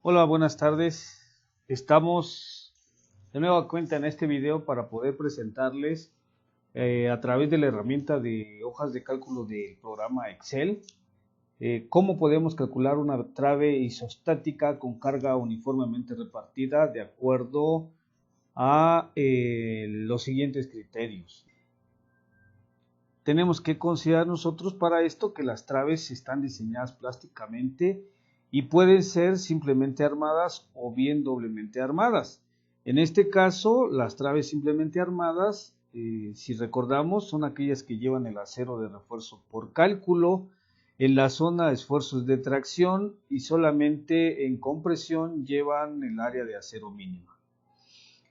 Hola, buenas tardes. Estamos de nueva cuenta en este video para poder presentarles a través de la herramienta de hojas de cálculo del programa Excel cómo podemos calcular una trave isostática con carga uniformemente repartida de acuerdo a los siguientes criterios. Tenemos que considerar nosotros para esto que las traves están diseñadas plásticamente y pueden ser simplemente armadas o bien doblemente armadas. En este caso, las traves simplemente armadas, si recordamos, son aquellas que llevan el acero de refuerzo por cálculo, en la zona de esfuerzos de tracción y solamente en compresión llevan el área de acero mínima.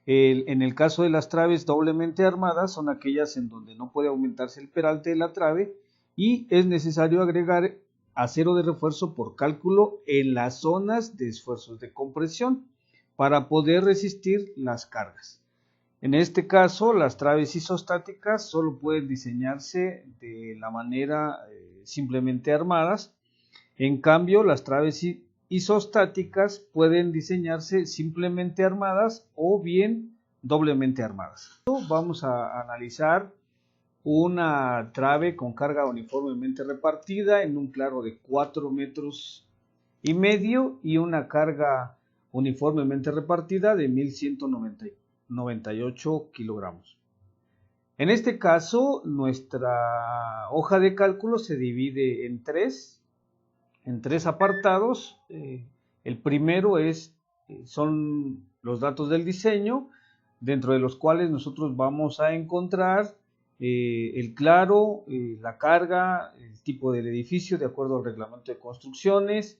En el caso de las traves doblemente armadas son aquellas en donde no puede aumentarse el peralte de la trave y es necesario agregar acero de refuerzo por cálculo en las zonas de esfuerzos de compresión para poder resistir las cargas. En este caso, las traves isostáticas solo pueden diseñarse de la manera simplemente armadas. En cambio, las traves isostáticas pueden diseñarse simplemente armadas o bien doblemente armadas. Vamos a analizar una trave con carga uniformemente repartida en un claro de 4,5 metros y una carga uniformemente repartida de 1198 kilogramos. En este caso, nuestra hoja de cálculo se divide en tres apartados. El primero son los datos del diseño, dentro de los cuales nosotros vamos a encontrar el claro, la carga, el tipo del edificio de acuerdo al reglamento de construcciones,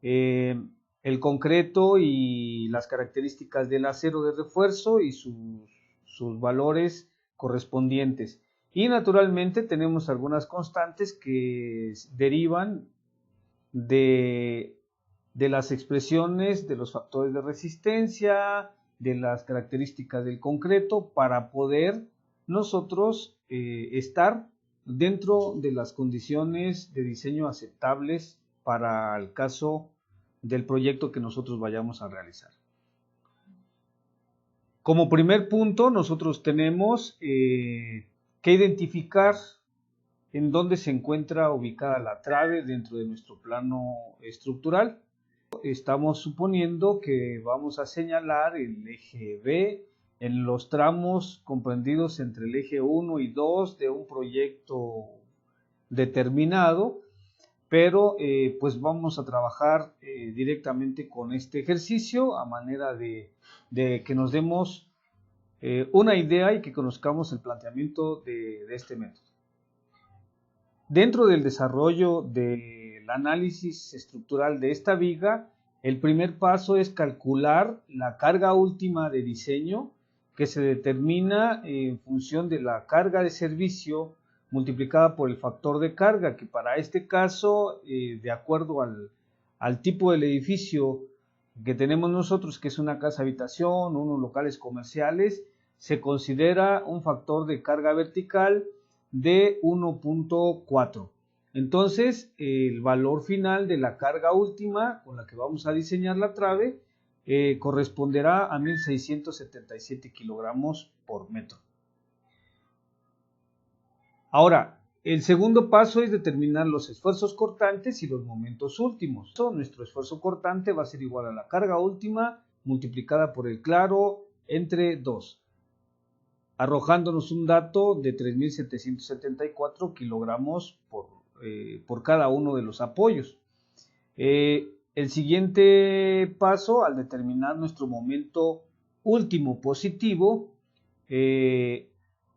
el concreto y las características del acero de refuerzo y sus valores correspondientes. Y naturalmente tenemos algunas constantes que derivan de las expresiones de los factores de resistencia, de las características del concreto, para poder nosotros estar dentro de las condiciones de diseño aceptables para el caso del proyecto que nosotros vayamos a realizar. Como primer punto, nosotros tenemos que identificar en dónde se encuentra ubicada la trave dentro de nuestro plano estructural. Estamos suponiendo que vamos a señalar el eje B en los tramos comprendidos entre el eje 1 y 2 de un proyecto determinado, pero pues vamos a trabajar directamente con este ejercicio a manera de que nos demos una idea y que conozcamos el planteamiento de este método. Dentro del desarrollo del análisis estructural de esta viga, el primer paso es calcular la carga última de diseño, que se determina en función de la carga de servicio multiplicada por el factor de carga, que para este caso, de acuerdo al tipo del edificio que tenemos nosotros, que es una casa habitación, unos locales comerciales, se considera un factor de carga vertical de 1.4. Entonces, el valor final de la carga última con la que vamos a diseñar la trave corresponderá a 1677 kilogramos por metro. Ahora, el segundo paso es determinar los esfuerzos cortantes y los momentos últimos. Nuestro esfuerzo cortante va a ser igual a la carga última multiplicada por el claro entre 2. Arrojándonos un dato de 3.774 kilogramos por cada uno de los apoyos. El siguiente paso, al determinar nuestro momento último positivo,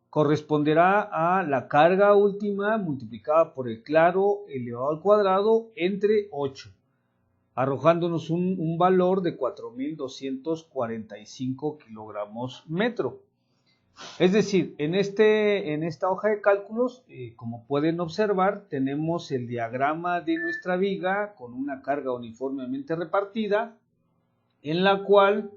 corresponderá a la carga última multiplicada por el claro elevado al cuadrado entre 8, arrojándonos un valor de 4.245 kilogramos metro. Es decir, en esta hoja de cálculos, como pueden observar, tenemos el diagrama de nuestra viga con una carga uniformemente repartida, en la cual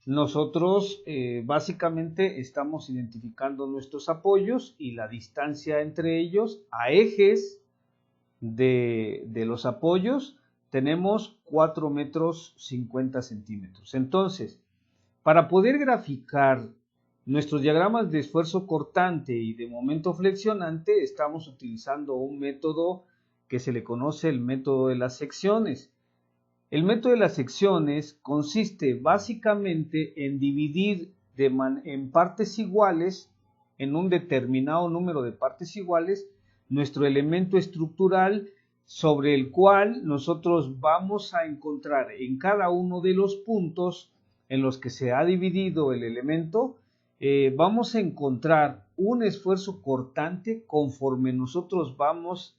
nosotros básicamente estamos identificando nuestros apoyos y la distancia entre ellos a ejes de los apoyos tenemos 4 metros 50 centímetros. Entonces, para poder graficar nuestros diagramas de esfuerzo cortante y de momento flexionante, estamos utilizando un método que se le conoce el método de las secciones. El método de las secciones consiste básicamente en dividir en partes iguales, en un determinado número de partes iguales, nuestro elemento estructural sobre el cual nosotros vamos a encontrar en cada uno de los puntos en los que se ha dividido el elemento, vamos a encontrar un esfuerzo cortante conforme nosotros vamos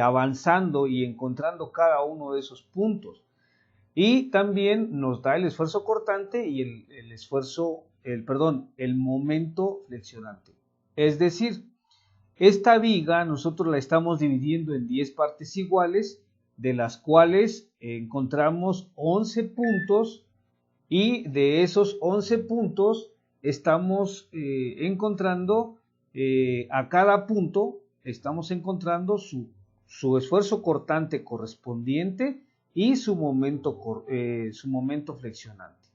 avanzando y encontrando cada uno de esos puntos. Y también nos da el esfuerzo cortante y el momento flexionante. Es decir, esta viga nosotros la estamos dividiendo en 10 partes iguales, de las cuales encontramos 11 puntos, y de esos 11 puntos estamos encontrando a cada punto, estamos encontrando su esfuerzo cortante correspondiente y su momento flexionante.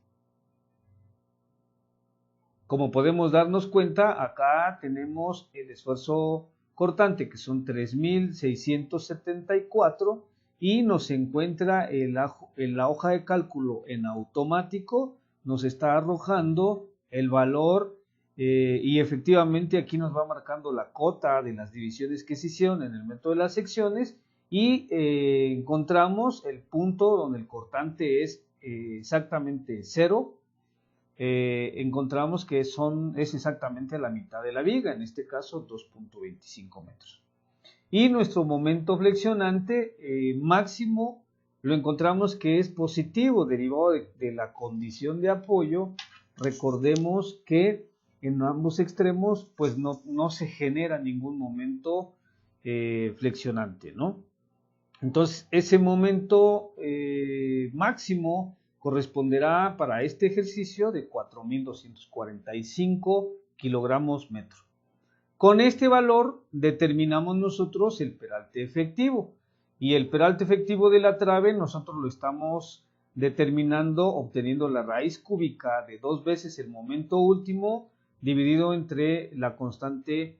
Como podemos darnos cuenta, acá tenemos el esfuerzo cortante, que son 3.674, y nos encuentra en la hoja de cálculo en automático, nos está arrojando el valor y efectivamente aquí nos va marcando la cota de las divisiones que se hicieron en el método de las secciones, y encontramos el punto donde el cortante es exactamente 0. Encontramos que es exactamente la mitad de la viga, en este caso 2.25 metros. Y nuestro momento flexionante máximo lo encontramos que es positivo, derivado de la condición de apoyo. Recordemos que en ambos extremos pues no se genera ningún momento flexionante, ¿no? Entonces ese momento máximo corresponderá para este ejercicio de 4.245 kilogramos metro. Con este valor determinamos nosotros el peralte efectivo, y el peralte efectivo de la trave nosotros lo estamos determinando obteniendo la raíz cúbica de 2 veces el momento último dividido entre la constante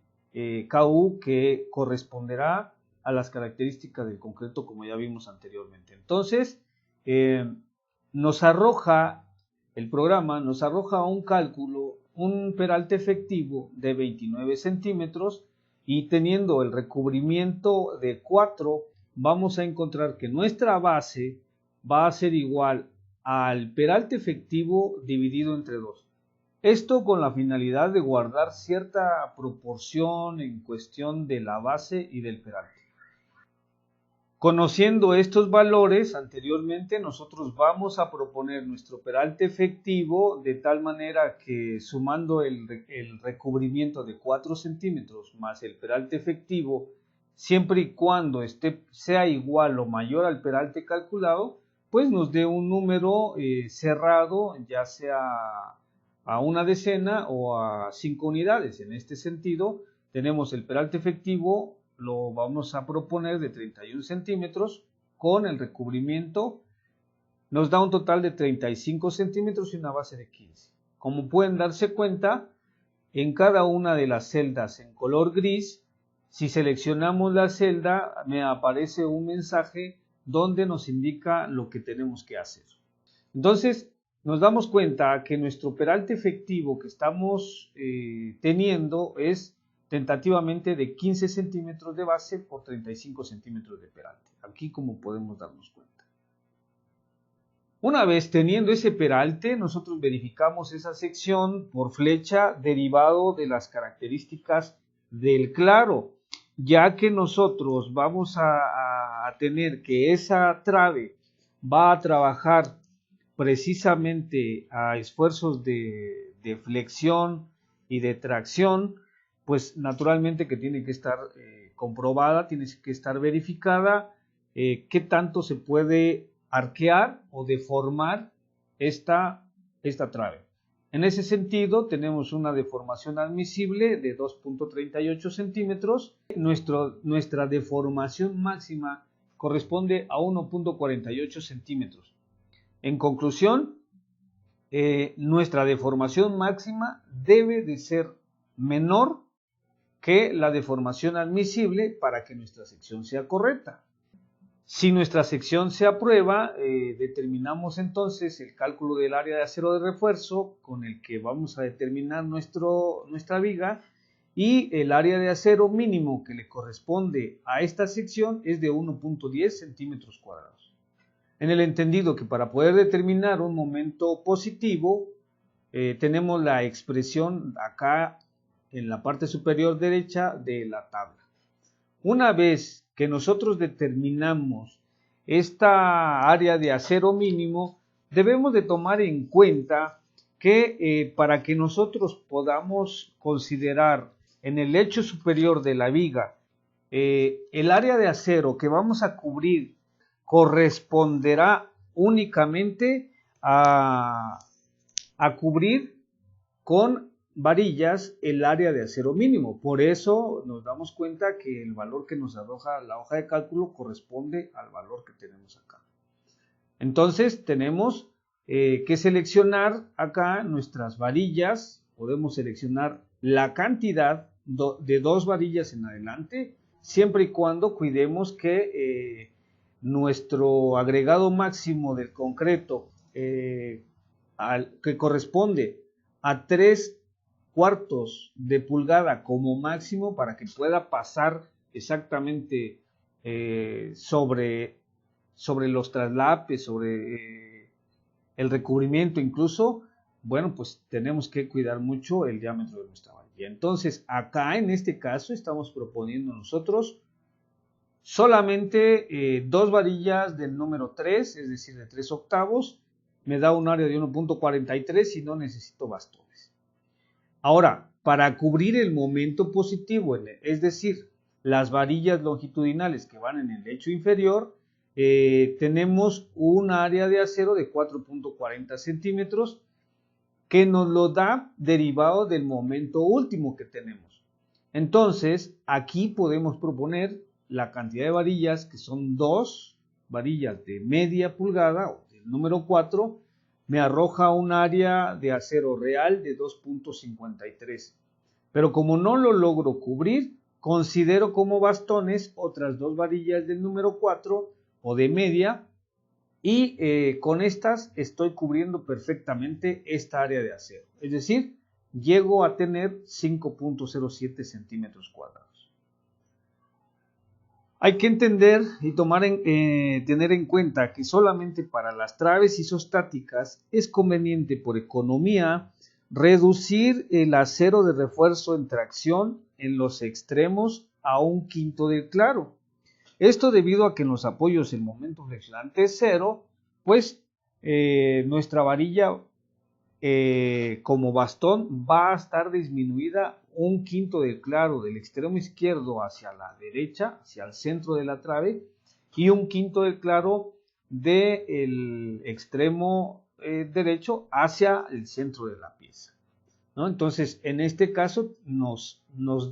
KU, que corresponderá a las características del concreto, como ya vimos anteriormente. Entonces, el programa nos arroja un cálculo, un peralte efectivo de 29 centímetros, y teniendo el recubrimiento de 4, vamos a encontrar que nuestra base va a ser igual al peralte efectivo dividido entre 2. Esto con la finalidad de guardar cierta proporción en cuestión de la base y del peralte. Conociendo estos valores anteriormente, nosotros vamos a proponer nuestro peralte efectivo de tal manera que, sumando el recubrimiento de 4 centímetros más el peralte efectivo, siempre y cuando sea igual o mayor al peralte calculado, pues nos dé un número cerrado, ya sea a una decena o a 5 unidades. En este sentido, tenemos el peralte efectivo, lo vamos a proponer de 31 centímetros, con el recubrimiento nos da un total de 35 centímetros y una base de 15. Como pueden darse cuenta, en cada una de las celdas en color gris, si seleccionamos la celda, me aparece un mensaje donde nos indica lo que tenemos que hacer. Entonces, nos damos cuenta que nuestro peralte efectivo que estamos teniendo es tentativamente de 15 centímetros de base por 35 centímetros de peralte. Aquí, como podemos darnos cuenta. Una vez teniendo ese peralte, nosotros verificamos esa sección por flecha derivado de las características del claro, ya que nosotros vamos a tener que esa trave va a trabajar precisamente a esfuerzos de flexión y de tracción, pues naturalmente que tiene que estar comprobada, tiene que estar verificada qué tanto se puede arquear o deformar esta esta trave. En ese sentido, tenemos una deformación admisible de 2.38 centímetros. Nuestra deformación máxima corresponde a 1.48 centímetros. En conclusión, nuestra deformación máxima debe de ser menor que la deformación admisible para que nuestra sección sea correcta. Si nuestra sección se aprueba, determinamos entonces el cálculo del área de acero de refuerzo con el que vamos a determinar nuestra viga, y el área de acero mínimo que le corresponde a esta sección es de 1.10 centímetros cuadrados. En el entendido que para poder determinar un momento positivo, tenemos la expresión acá en la parte superior derecha de la tabla. Una vez que nosotros determinamos esta área de acero mínimo, debemos de tomar en cuenta que para que nosotros podamos considerar en el lecho superior de la viga el área de acero que vamos a cubrir corresponderá únicamente a cubrir con varillas el área de acero mínimo. Por eso nos damos cuenta que el valor que nos arroja la hoja de cálculo corresponde al valor que tenemos acá. Entonces tenemos que seleccionar acá nuestras varillas. Podemos seleccionar la cantidad de 2 varillas en adelante, siempre y cuando cuidemos que nuestro agregado máximo del concreto que corresponde a 3/4 de pulgada como máximo, para que pueda pasar exactamente sobre los traslapes, sobre el recubrimiento incluso. Bueno, pues tenemos que cuidar mucho el diámetro de nuestra varilla. Entonces, acá en este caso estamos proponiendo nosotros solamente 2 varillas del número 3, es decir, de 3/8, me da un área de 1.43 y no necesito bastones. Ahora, para cubrir el momento positivo, es decir, las varillas longitudinales que van en el lecho inferior, tenemos un área de acero de 4.40 centímetros que nos lo da derivado del momento último que tenemos. Entonces, aquí podemos proponer la cantidad de varillas, que son 2 varillas de media pulgada, o del número 4, me arroja un área de acero real de 2.53. Pero como no lo logro cubrir, considero como bastones otras 2 varillas del número 4 o de media, y con estas estoy cubriendo perfectamente esta área de acero. Es decir, llego a tener 5.07 centímetros cuadrados. Hay que entender y tener en cuenta que solamente para las traves isostáticas es conveniente por economía reducir el acero de refuerzo en tracción en los extremos a 1/5 del claro. Esto debido a que en los apoyos el momento flexionante es 0, pues nuestra varilla como bastón va a estar disminuida 1/5 del claro del extremo izquierdo hacia la derecha, hacia el centro de la trave, y 1/5 del claro del extremo derecho hacia el centro de la pieza, ¿no? Entonces, en este caso nos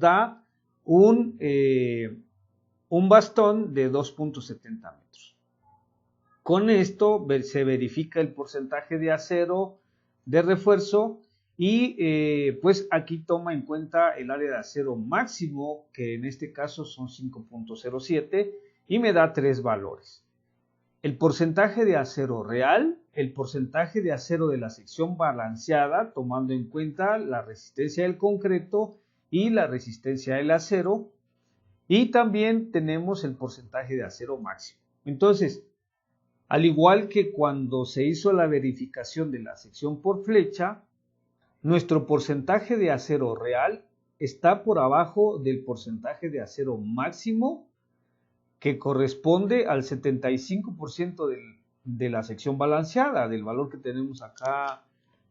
da un bastón de 2.70 metros. Con esto se verifica el porcentaje de acero de refuerzo y pues aquí toma en cuenta el área de acero máximo, que en este caso son 5.07, y me da 3 valores. El porcentaje de acero real, el porcentaje de acero de la sección balanceada, tomando en cuenta la resistencia del concreto y la resistencia del acero, y también tenemos el porcentaje de acero máximo. Entonces, al igual que cuando se hizo la verificación de la sección por flecha, nuestro porcentaje de acero real está por abajo del porcentaje de acero máximo, que corresponde al 75% de la sección balanceada, del valor que tenemos acá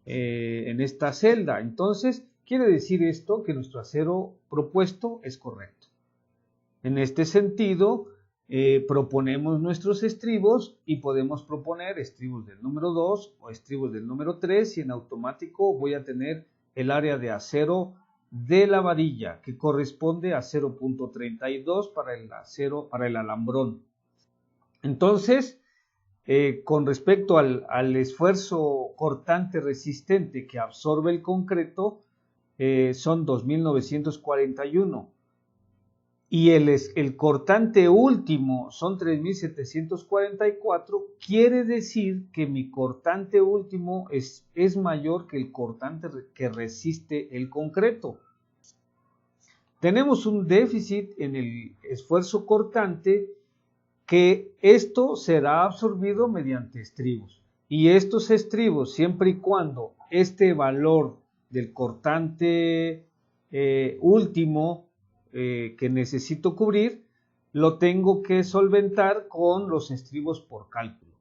en esta celda. Entonces, quiere decir esto que nuestro acero propuesto es correcto. En este sentido, proponemos nuestros estribos y podemos proponer estribos del número 2 o estribos del número 3 y en automático voy a tener el área de acero de la varilla que corresponde a 0.32 para el alambrón. Entonces, con respecto al esfuerzo cortante resistente que absorbe el concreto, son 2.941 y el cortante último son 3.744, quiere decir que mi cortante último es mayor que el cortante que resiste el concreto. Tenemos un déficit en el esfuerzo cortante que esto será absorbido mediante estribos. Y estos estribos, siempre y cuando este valor del cortante último que necesito cubrir, lo tengo que solventar con los estribos por cálculo.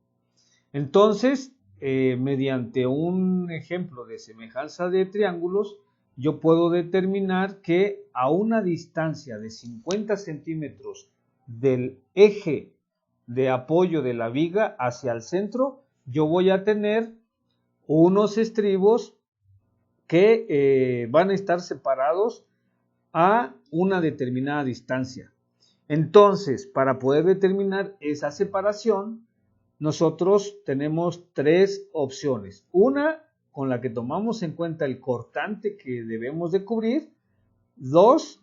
Entonces, mediante un ejemplo de semejanza de triángulos, yo puedo determinar que a una distancia de 50 centímetros del eje de apoyo de la viga hacia el centro, yo voy a tener unos estribos que van a estar separados a una determinada distancia. Entonces, para poder determinar esa separación, nosotros tenemos tres opciones. Una, con la que tomamos en cuenta el cortante que debemos de cubrir. Dos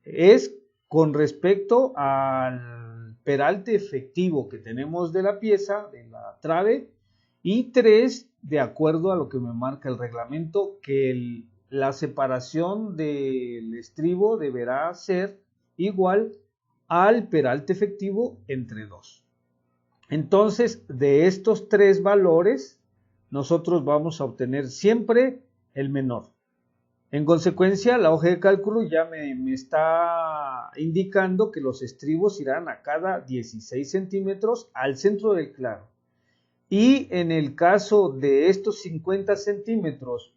es con respecto al peralte efectivo que tenemos de la pieza, de la trave. Y tres, de acuerdo a lo que me marca el reglamento, que la separación del estribo deberá ser igual al peralte efectivo entre 2. Entonces, de estos tres valores, nosotros vamos a obtener siempre el menor. En consecuencia, la hoja de cálculo ya me está indicando que los estribos irán a cada 16 centímetros al centro del claro. Y en el caso de estos 50 centímetros,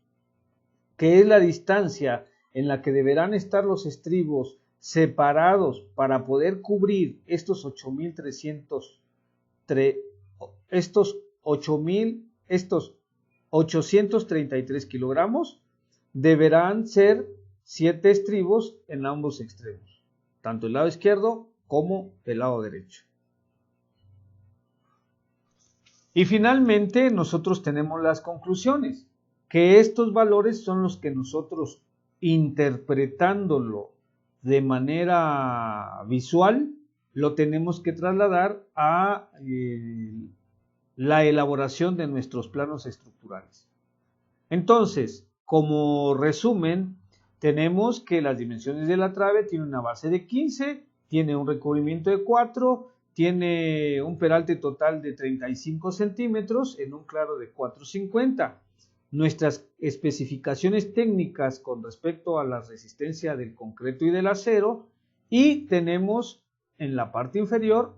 que es la distancia en la que deberán estar los estribos separados para poder cubrir estos 833 kilogramos, deberán ser 7 estribos en ambos extremos, tanto el lado izquierdo como el lado derecho. Y finalmente nosotros tenemos las conclusiones, que estos valores son los que nosotros, interpretándolo de manera visual, lo tenemos que trasladar a la elaboración de nuestros planos estructurales. Entonces, como resumen, tenemos que las dimensiones de la trave tienen una base de 15, tiene un recubrimiento de 4, tiene un peralte total de 35 centímetros en un claro de 450. Nuestras especificaciones técnicas con respecto a la resistencia del concreto y del acero, y tenemos en la parte inferior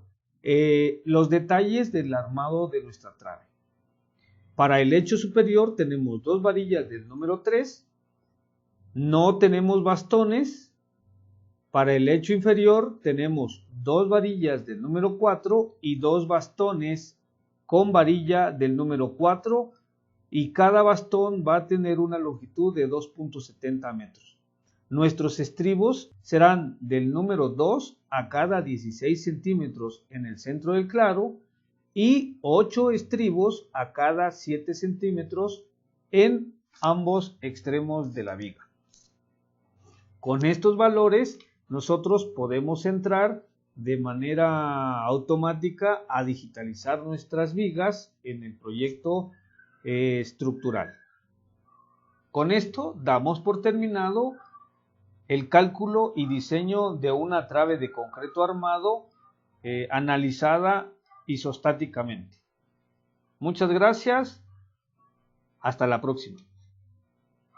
los detalles del armado de nuestra trave. Para el lecho superior tenemos 2 varillas del número 3, no tenemos bastones. Para el lecho inferior tenemos 2 varillas del número 4 y 2 bastones con varilla del número 4, y cada bastón va a tener una longitud de 2.70 metros. Nuestros estribos serán del número 2 a cada 16 centímetros en el centro del claro y 8 estribos a cada 7 centímetros en ambos extremos de la viga. Con estos valores nosotros podemos entrar de manera automática a digitalizar nuestras vigas en el proyecto estructural. Con esto damos por terminado el cálculo y diseño de una trave de concreto armado analizada isostáticamente. Muchas gracias. Hasta la próxima.